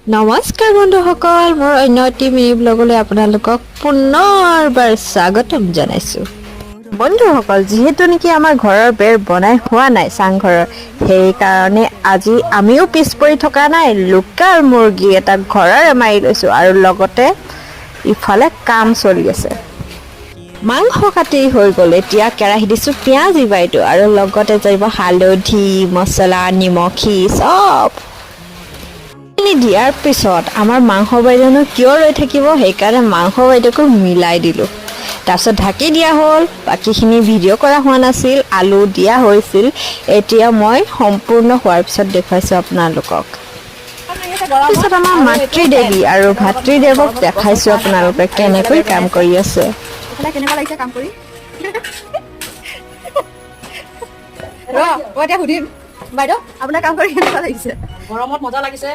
নমস্কাৰ বন্ধুসকল, মোৰ অন্য এটি মিনি ব্লগলৈ আপোনালোকক পুনৰবাৰ স্বাগতম জনাইছোঁ। বন্ধুসকল, যিহেতু নেকি আমাৰ ঘৰৰ বেৰ বনাই হোৱা নাই চাংঘৰৰ, সেইকাৰণে আজি আমিও পিছ পৰি থকা নাই, লোকেল মুৰ্গী এটা ঘৰৰে মাৰি লৈছোঁ আৰু লগতে ইফালে কাম চলি আছে। মাংস কাটি হৈ গ'ল, এতিয়া কেৰাহী দিছোঁ পিঁয়াজ ইবাইটো আৰু লগতে যাব হালধি, মছলা, নিমখি চব দিয়াৰ পিছত আমাৰ মাংস বাইদেউনো কিয় ৰৈ থাকিব, সেইকাৰণে মাংস বাইদেউকো মিলাই দিলোঁ। তাৰপিছত ঢাকি দিয়া হ'ল, বাকীখিনি ভিডিঅ' কৰা হোৱা নাছিল, আলু দিয়া হৈছিল। এতিয়া মই সম্পূৰ্ণ হোৱাৰ পিছত দেখুৱাইছোঁ আপোনালোকক। তাৰপিছত আমাৰ মাতৃদেৱী আৰু ভাতৃদেৱক দেখাইছোঁ আপোনালোকে কেনেকৈ কাম কৰি আছে। কেনেকুৱা লাগিছে কাম কৰি? মই এতিয়া সুধিম বাইদেউ, আপোনাৰ কাম কৰি কেনেকুৱা লাগিছে? গৰমত মজা লাগিছে।